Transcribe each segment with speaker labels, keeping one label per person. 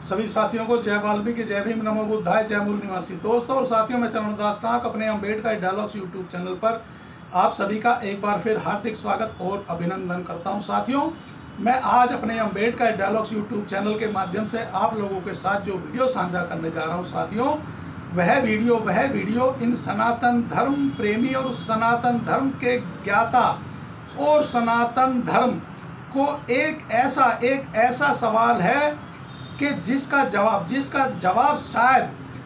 Speaker 1: सभी साथियों को जय वाल्मीकि, जय भीम, नमो बुद्धाय, जय मूल निवासी। दोस्तों और साथियों, मैं चरणदास टाक अपने अम्बेडकर डायलॉग्स यूट्यूब चैनल पर आप सभी का एक बार फिर हार्दिक स्वागत और अभिनंदन करता हूं। साथियों, मैं आज अपने अम्बेडकर डायलॉग्स यूट्यूब चैनल के माध्यम से आप लोगों के साथ जो वीडियो साझा करने जा रहा हूं साथियों, वह वीडियो इन सनातन धर्म प्रेमी और सनातन धर्म के ज्ञाता और सनातन धर्म को एक ऐसा सवाल है कि जिसका जवाब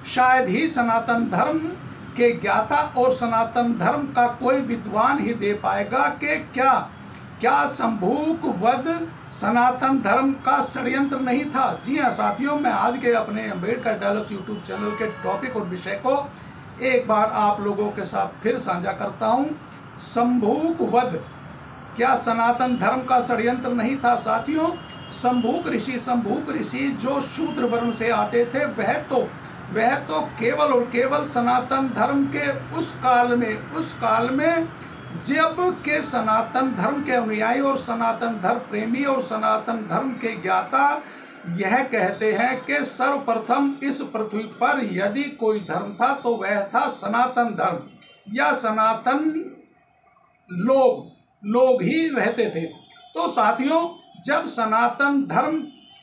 Speaker 1: शायद ही सनातन धर्म के ज्ञाता और सनातन धर्म का कोई विद्वान ही दे पाएगा कि क्या संभूक वध सनातन धर्म का षड्यंत्र नहीं था। जी हाँ साथियों, मैं आज के अपने अम्बेडकर डायलॉग्स यूट्यूब चैनल के टॉपिक और विषय को एक बार आप लोगों के साथ फिर साझा करता हूँ। संभूक वध क्या सनातन धर्म का षड्यंत्र नहीं था। साथियों, संभूक ऋषि जो शूद्र वर्ण से आते थे, वह तो केवल और केवल सनातन धर्म के उस काल में जब के सनातन धर्म के अनुयायी और सनातन धर्म प्रेमी और सनातन धर्म के ज्ञाता यह कहते हैं कि सर्वप्रथम इस पृथ्वी पर यदि कोई धर्म था तो वह था सनातन धर्म या सनातन लोग ही रहते थे। तो साथियों, जब सनातन धर्म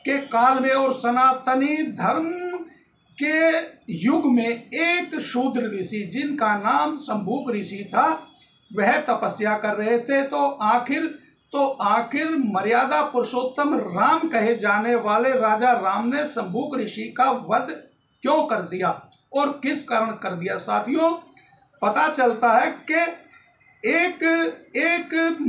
Speaker 1: के काल में और सनातनी धर्म के युग में एक शूद्र ऋषि जिनका नाम संभूक ऋषि था, वह तपस्या कर रहे थे, तो आखिर मर्यादा पुरुषोत्तम राम कहे जाने वाले राजा राम ने संभूक ऋषि का वध क्यों कर दिया और किस कारण कर दिया। साथियों, पता चलता है कि एक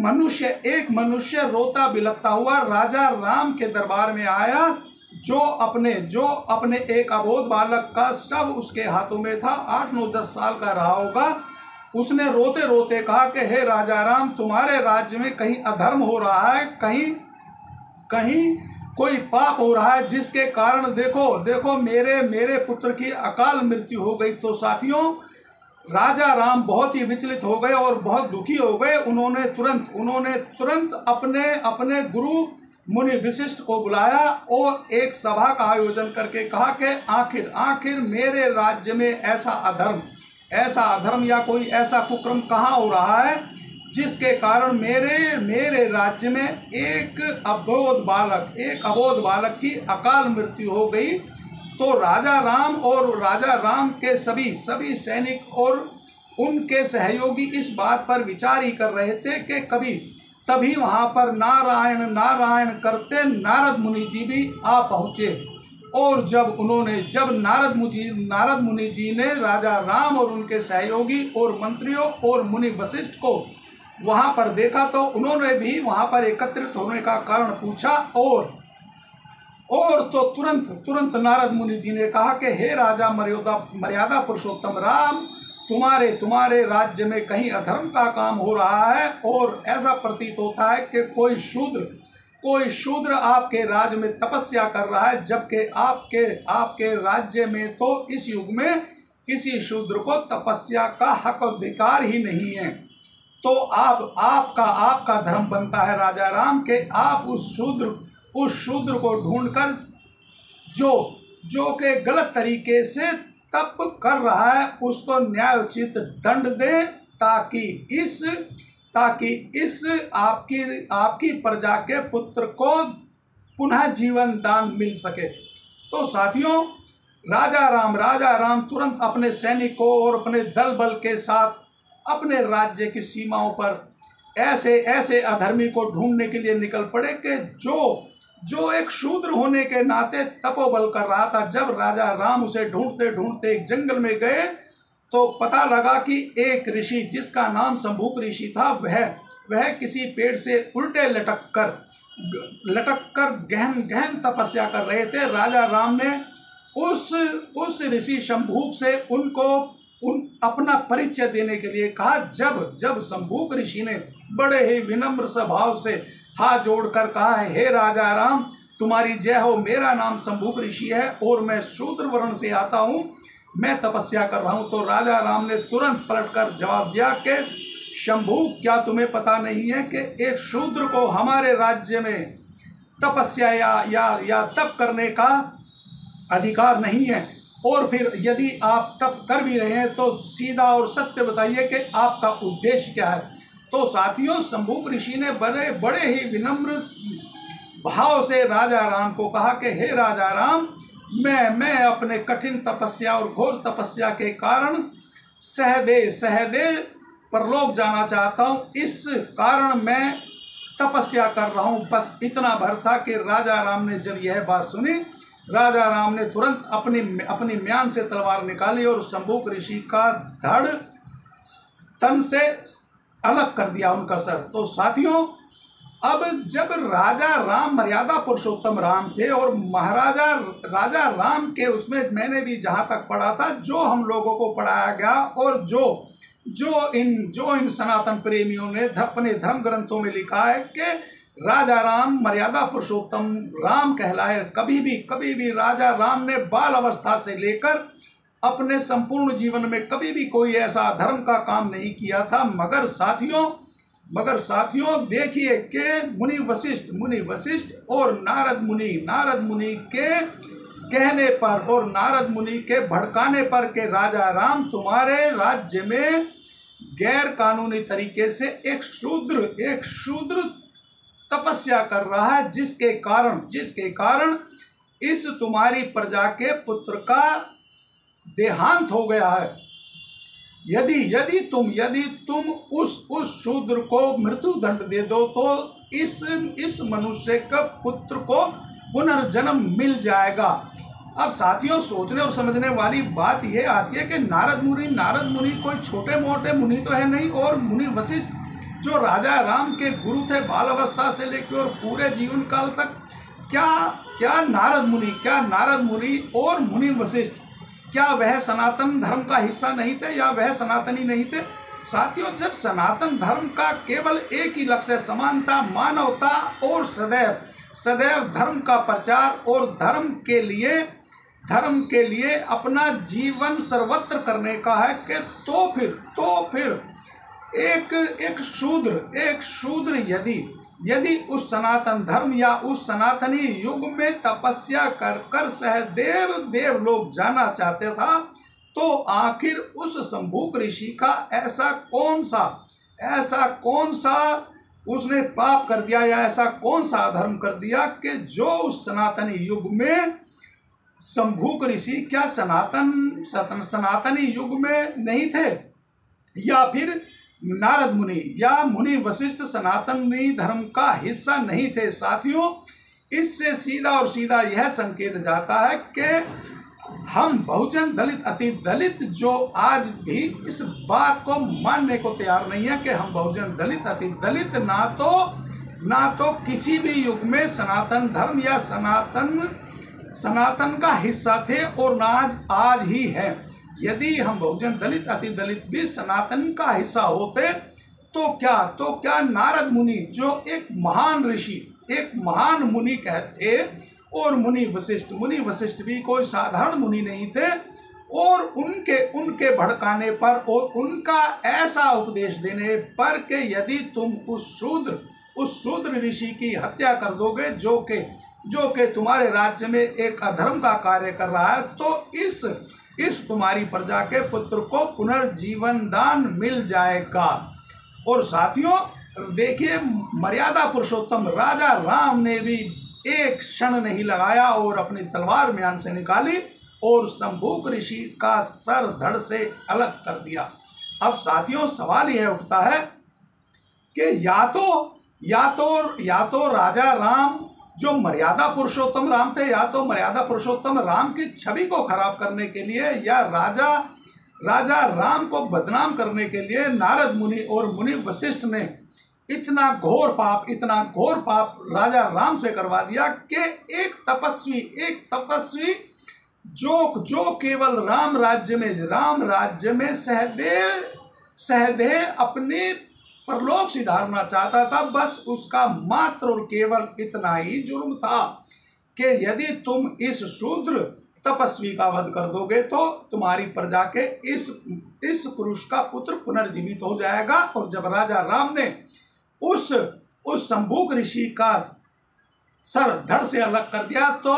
Speaker 1: मनुष्य रोता बिलखता हुआ राजा राम के दरबार में आया, जो अपने एक अबोध बालक का शव उसके हाथों में था। 8-9-10 साल का रहा होगा। उसने रोते रोते कहा कि हे राजा राम, तुम्हारे राज्य में कहीं अधर्म हो रहा है, कहीं कोई पाप हो रहा है, जिसके कारण देखो मेरे पुत्र की अकाल मृत्यु हो गई। तो साथियों, राजा राम बहुत ही विचलित हो गए और बहुत दुखी हो गए। उन्होंने तुरंत अपने गुरु मुनि वशिष्ठ को बुलाया और एक सभा का आयोजन करके कहा कि आखिर मेरे राज्य में ऐसा अधर्म या कोई ऐसा कुक्रम कहाँ हो रहा है जिसके कारण मेरे राज्य में एक अबोध बालक की अकाल मृत्यु हो गई। तो राजा राम के सभी सैनिक और उनके सहयोगी इस बात पर विचार ही कर रहे थे कि तभी वहां पर नारायण करते नारद मुनि जी भी आ पहुंचे। और जब नारद मुनि जी ने राजा राम और उनके सहयोगी और मंत्रियों और मुनि वशिष्ठ को वहां पर देखा, तो उन्होंने भी वहां पर एकत्रित होने का कारण पूछा और तो तुरंत नारद मुनि जी ने कहा कि हे राजा मर्यादा पुरुषोत्तम राम, तुम्हारे राज्य में कहीं अधर्म का काम हो रहा है और ऐसा प्रतीत होता है कि कोई शूद्र आपके राज्य में तपस्या कर रहा है, जबकि आपके राज्य में तो इस युग में किसी शूद्र को तपस्या का हक अधिकार ही नहीं है। तो आपका धर्म बनता है राजा राम के आप उस शूद्र को ढूंढकर जो के गलत तरीके से तप कर रहा है उसको न्यायोचित दंड दे, ताकि इस आपकी प्रजा के पुत्र को पुनः जीवन दान मिल सके। तो साथियों, राजा राम तुरंत अपने सैनिकों और अपने दल बल के साथ अपने राज्य की सीमाओं पर ऐसे अधर्मी को ढूंढने के लिए निकल पड़े कि जो एक शूद्र होने के नाते तपोबल कर रहा था। जब राजा राम उसे ढूंढते एक जंगल में गए, तो पता लगा कि एक ऋषि जिसका नाम संभूक ऋषि था, वह किसी पेड़ से उल्टे लटक कर गहन तपस्या कर रहे थे। राजा राम ने उस ऋषि संभूक से अपना परिचय देने के लिए कहा। जब संभूक ऋषि ने बड़े ही विनम्र स्वभाव से हाथ जोड़कर कहा, हे राजा राम, तुम्हारी जय हो, मेरा नाम संभूक ऋषि है और मैं शूद्र वर्ण से आता हूँ, मैं तपस्या कर रहा हूँ। तो राजा राम ने तुरंत पलटकर जवाब दिया कि शंभूक, क्या तुम्हें पता नहीं है कि एक शूद्र को हमारे राज्य में तपस्या या तप करने का अधिकार नहीं है। और फिर यदि आप तप कर भी रहे हैं तो सीधा और सत्य बताइए कि आपका उद्देश्य क्या है। तो साथियों, शंभुक ऋषि ने बड़े बड़े ही विनम्र भाव से राजा राम को कहा कि हे राजा राम, मैं अपने कठिन तपस्या और घोर तपस्या के कारण सहदेव सहदेव परलोक जाना चाहता हूँ, इस कारण मैं तपस्या कर रहा हूँ। बस इतना भर था कि राजा राम ने जब यह बात सुनी, राजा राम ने तुरंत अपनी म्यान से तलवार निकाली और शंभुक ऋषि का धड़ तन से अलग कर दिया, उनका सर। तो साथियों, अब जब राजा राम मर्यादा पुरुषोत्तम राम थे और महाराजा राजा राम के उसमें मैंने भी जहाँ तक पढ़ा था, जो हम लोगों को पढ़ाया गया और जो इन सनातन प्रेमियों ने अपने धर्म ग्रंथों में लिखा है कि राजा राम मर्यादा पुरुषोत्तम राम कहलाए। कभी भी राजा राम ने बाल अवस्था से लेकर अपने संपूर्ण जीवन में कभी भी कोई ऐसा धर्म का काम नहीं किया था। मगर साथियों देखिए कि मुनि वशिष्ठ और नारद मुनि के कहने पर और नारद मुनि के भड़काने पर के राजा राम तुम्हारे राज्य में गैर कानूनी तरीके से एक शूद्र तपस्या कर रहा है, जिसके कारण इस तुम्हारी प्रजा के पुत्र का देहांत हो गया है। यदि तुम उस शूद्र को मृत्यु दंड दे दो तो इस मनुष्य का पुत्र को पुनर्जन्म मिल जाएगा। अब साथियों, सोचने और समझने वाली बात यह आती है कि नारद मुनि कोई छोटे मोटे मुनि तो है नहीं, और मुनि वशिष्ठ जो राजा राम के गुरु थे बाल अवस्था से लेकर और पूरे जीवन काल तक, क्या नारद मुनि और मुनि वशिष्ठ क्या वह सनातन धर्म का हिस्सा नहीं थे या वह सनातनी नहीं थे? साथियों, जब सनातन धर्म का केवल एक ही लक्ष्य समानता, मानवता और सदैव धर्म का प्रचार और धर्म के लिए अपना जीवन सर्वत्र करने का है कि तो फिर एक शूद्र यदि उस सनातन धर्म या उस सनातनी युग में तपस्या कर सहदेव देवलोक जाना चाहते था, तो आखिर उस शंभुक ऋषि का ऐसा कौन सा उसने पाप कर दिया या ऐसा कौन सा अधर्म कर दिया कि जो उस सनातनी युग में शंभुक ऋषि क्या सनातनी युग में नहीं थे, या फिर नारद मुनि या मुनि वशिष्ठ सनातनी धर्म का हिस्सा नहीं थे? साथियों, इससे सीधा यह संकेत जाता है कि हम बहुजन दलित अति दलित जो आज भी इस बात को मानने को तैयार नहीं है कि हम बहुजन दलित अति दलित ना तो किसी भी युग में सनातन धर्म या सनातन का हिस्सा थे और ना आज ही है। यदि हम बहुजन दलित अति दलित भी सनातन का हिस्सा होते तो क्या नारद मुनि जो एक महान ऋषि एक महान मुनि कहते, और मुनि वशिष्ठ भी कोई साधारण मुनि नहीं थे, और उनके भड़काने पर और उनका ऐसा उपदेश देने पर कि यदि तुम उस शूद्र ऋषि की हत्या कर दोगे जो कि तुम्हारे राज्य में एक अधर्म का कार्य कर रहा है, तो इस तुम्हारी प्रजा के पुत्र को पुनर्जीवन दान मिल जाएगा। और साथियों देखिए, मर्यादा पुरुषोत्तम राजा राम ने भी एक क्षण नहीं लगाया और अपनी तलवार म्यान से निकाली और शंभुक ऋषि का सर धड़ से अलग कर दिया। अब साथियों सवाल यह उठता है कि या तो राजा राम जो मर्यादा पुरुषोत्तम राम थे, या तो मर्यादा पुरुषोत्तम राम की छवि को खराब करने के लिए या राजा राम को बदनाम करने के लिए नारद मुनि और मुनि वशिष्ठ ने इतना घोर पाप राजा राम से करवा दिया कि एक तपस्वी जो केवल राम राज्य में सहदेव अपने परलोक सिधारना चाहता था, बस उसका मात्र और केवल इतना ही जुर्म था कि यदि तुम इस शूद्र तपस्वी का वध कर दोगे तो तुम्हारी प्रजा के इस पुरुष का पुत्र पुनर्जीवित हो जाएगा। और जब राजा राम ने उस शंभुक ऋषि का सर धड़ से अलग कर दिया तो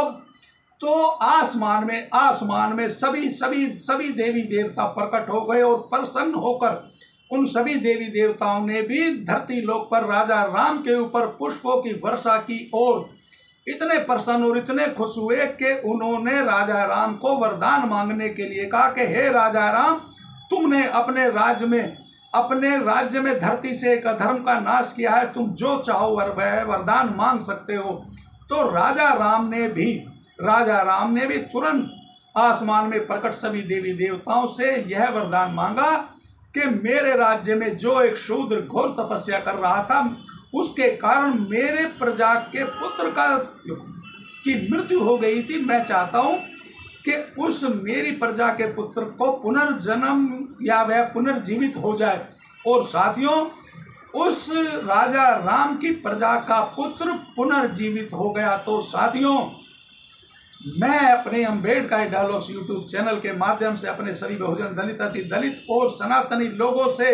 Speaker 1: तो आसमान में सभी सभी सभी देवी देवता प्रकट हो गए और प्रसन्न होकर उन सभी देवी देवताओं ने भी धरती लोक पर राजा राम के ऊपर पुष्पों की वर्षा की और इतने प्रसन्न और इतने खुश हुए कि उन्होंने राजा राम को वरदान मांगने के लिए कहा कि हे राजा राम, तुमने अपने राज्य में धरती से एक अधर्म का नाश किया है, तुम जो चाहो वह वरदान मांग सकते हो। तो राजा राम ने भी तुरंत आसमान में प्रकट सभी देवी देवताओं से यह वरदान मांगा कि मेरे राज्य में जो एक शूद्र घोर तपस्या कर रहा था, उसके कारण मेरे प्रजा के पुत्र की मृत्यु हो गई थी। मैं चाहता हूं कि उस मेरी प्रजा के पुत्र को पुनर्जन्म या वह पुनर्जीवित हो जाए। और साथियों, उस राजा राम की प्रजा का पुत्र पुनर्जीवित हो गया। तो साथियों, मैं अपने अम्बेडकर डायलॉग्स यूट्यूब चैनल के माध्यम से अपने सभी बहुजन दलित, अति दलित और सनातनी लोगों से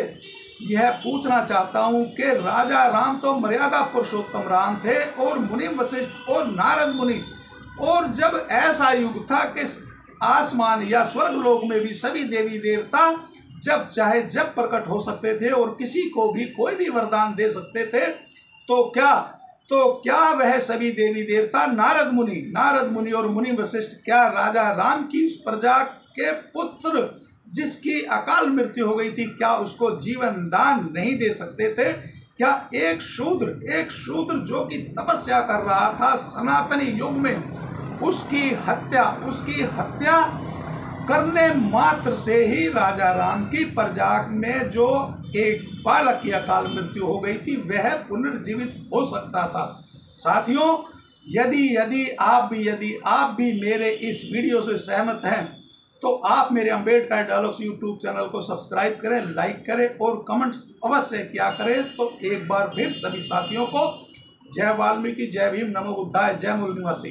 Speaker 1: यह पूछना चाहता हूं कि राजा राम तो मर्यादा पुरुषोत्तम राम थे और मुनि वशिष्ठ और नारद मुनि, और जब ऐसा युग था कि आसमान या स्वर्ग लोक में भी सभी देवी देवता जब चाहे जब प्रकट हो सकते थे और किसी को भी कोई भी वरदान दे सकते थे, तो क्या वह सभी देवी देवता नारद मुनि और मुनि वशिष्ठ क्या राजा राम की उस प्रजा के पुत्र जिसकी अकाल मृत्यु हो गई थी, क्या उसको जीवन दान नहीं दे सकते थे? क्या एक शूद्र जो कि तपस्या कर रहा था सनातनी युग में, उसकी हत्या करने मात्र से ही राजा राम की प्रजा में जो एक बालक की अकाल मृत्यु हो गई थी वह पुनर्जीवित हो सकता था। साथियों, यदि आप भी मेरे इस वीडियो से सहमत हैं तो आप मेरे अम्बेडकर डायलॉग्स यूट्यूब चैनल को सब्सक्राइब करें, लाइक करें और कमेंट्स अवश्य किया करें। तो एक बार फिर सभी साथियों को जय वाल्मीकि, जय भीम, नमो बुद्धाय, जय मूल निवासी।